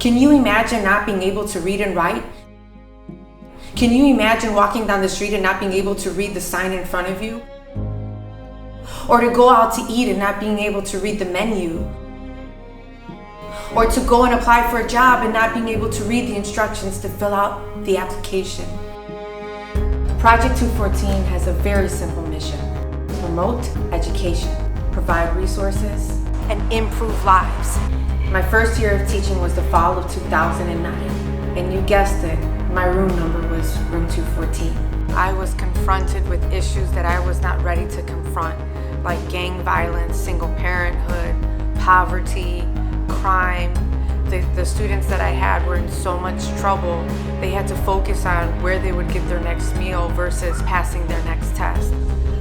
Can you imagine not being able to read and write? Can you imagine walking down the street and not being able to read the sign in front of you? Or to go out to eat and not being able to read the menu? Or to go and apply for a job and not being able to read the instructions to fill out the application? Project 214 has a very simple mission: promote education, provide resources, and improve lives. My first year of teaching was the fall of 2009, and you guessed it, my room number was room 214. I was confronted with issues that I was not ready to confront, like gang violence, single parenthood, poverty, crime. The students that I had were in so much trouble, they had to focus on where they would get their next meal versus passing their next test.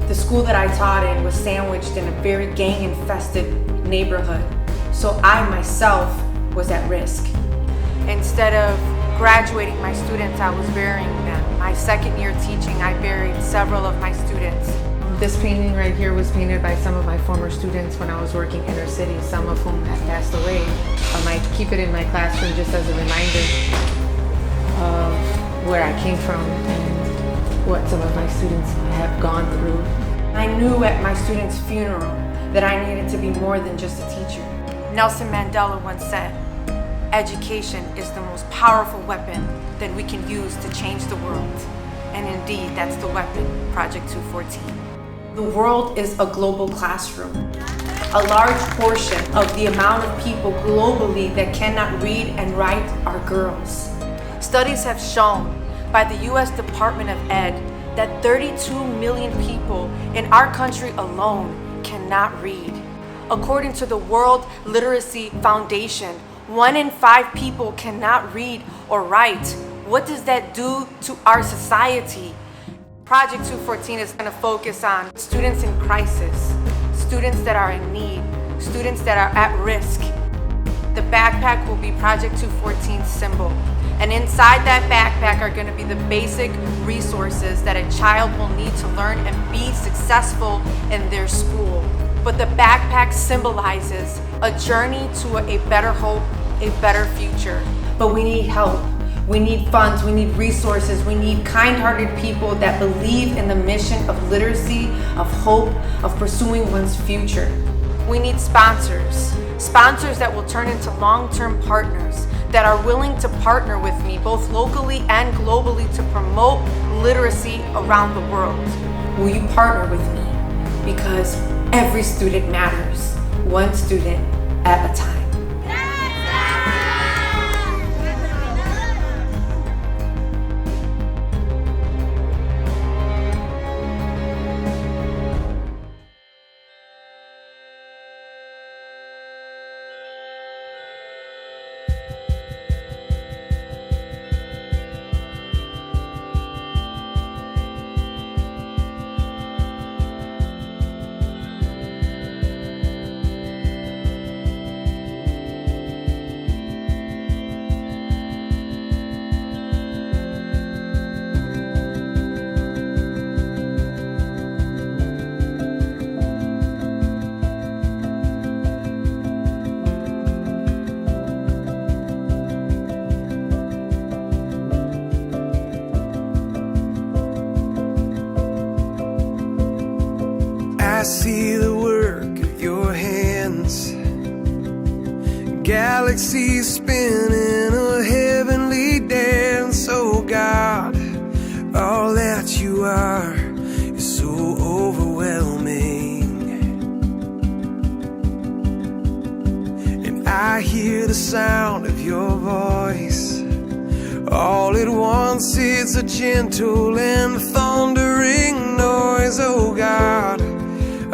The school that I taught in was sandwiched in a very gang-infested neighborhood, so I myself was at risk. Instead of graduating my students, I was burying them. My second year teaching, I buried several of my students. This painting right here was painted by some of my former students when I was working inner city, some of whom have passed away. I might keep it in my classroom just as a reminder of where I came from and what some of my students have gone through. I knew at my students' funeral that I needed to be more than just a teacher. Nelson Mandela once said, "Education is the most powerful weapon that we can use to change the world." And indeed, that's the weapon, Project 214. The world is a global classroom. A large portion of the amount of people globally that cannot read and write are girls. Studies have shown by the US Department of Ed that 32 million people in our country alone cannot read. According to the World Literacy Foundation, 1 in 5 people cannot read or write. What does that do to our society? Project 214 is going to focus on students in crisis, students that are in need, students that are at risk. The backpack will be Project 214's symbol. And inside that backpack are going to be the basic resources that a child will need to learn and be successful in their school. But the backpack symbolizes a journey to a better hope, a better future. But we need help. We need funds, we need resources, we need kind-hearted people that believe in the mission of literacy, of hope, of pursuing one's future. We need sponsors that will turn into long-term partners that are willing to partner with me both locally and globally to promote literacy around the world. Will you partner with me? Because every student matters, one student at a time. I see the work of your hands, galaxies spinning a heavenly dance. Oh God, all that you are is so overwhelming. And I hear the sound of your voice. All at once it's a gentle and thundering noise. Oh God,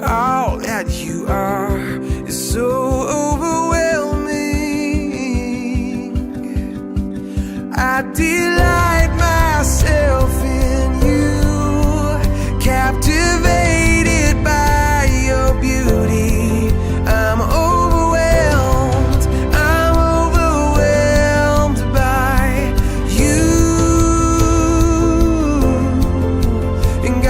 all that you are is so overwhelming. I delight myself in you, captivated by your beauty. I'm overwhelmed by you. And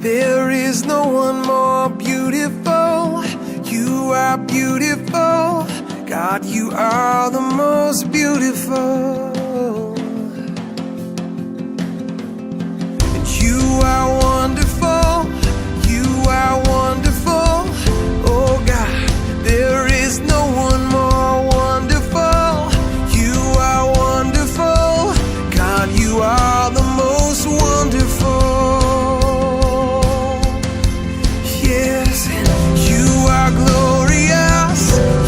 There is no one more beautiful. You are beautiful. God, you are the most beautiful. And you are wonderful. You are wonderful. Oh God, there is no one more wonderful. You are wonderful. God, you are the most wonderful. Yes, you are glorious.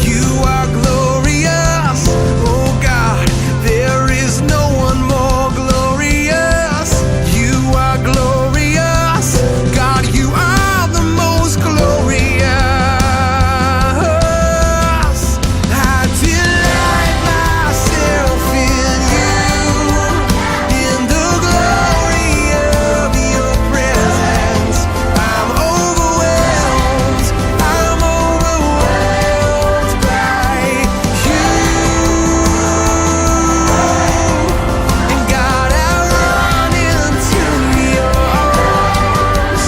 You are glorious. Oh God, there is no one more glorious. You are glorious. God, you are the most glorious. I delight myself in you, in the glory of your presence. I'm overwhelmed by you. And God, I run into your arms,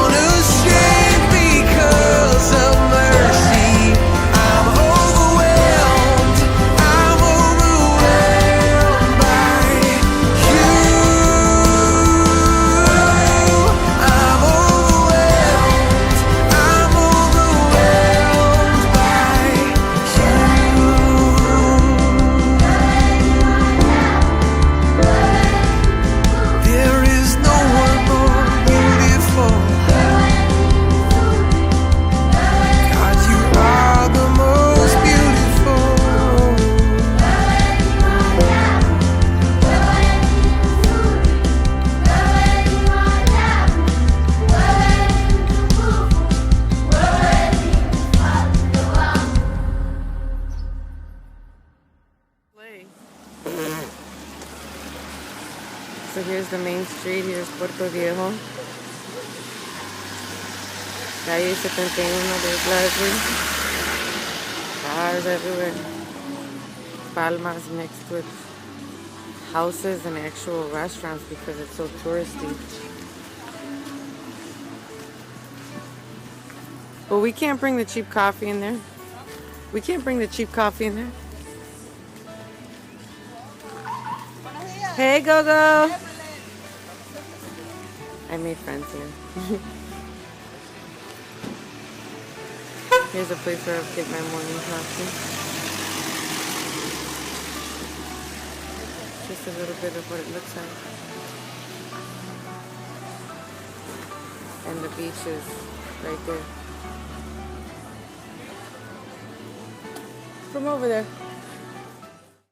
unashamed because of mercy. I'm overwhelmed by you. I'm overwhelmed by you. There is no one more beautiful. God, you are the most beautiful. So here's the main street, here's Puerto Viejo. Calle 71, there's Leslie. Cars everywhere. Palmas mixed with houses and actual restaurants because it's so touristy. But we can't bring the cheap coffee in there. We can't bring the cheap coffee in there. Hey, Gogo! I made friends here. Here's a place where I get my morning coffee. Just a little bit of what it looks like. And the beach is right there. From over there.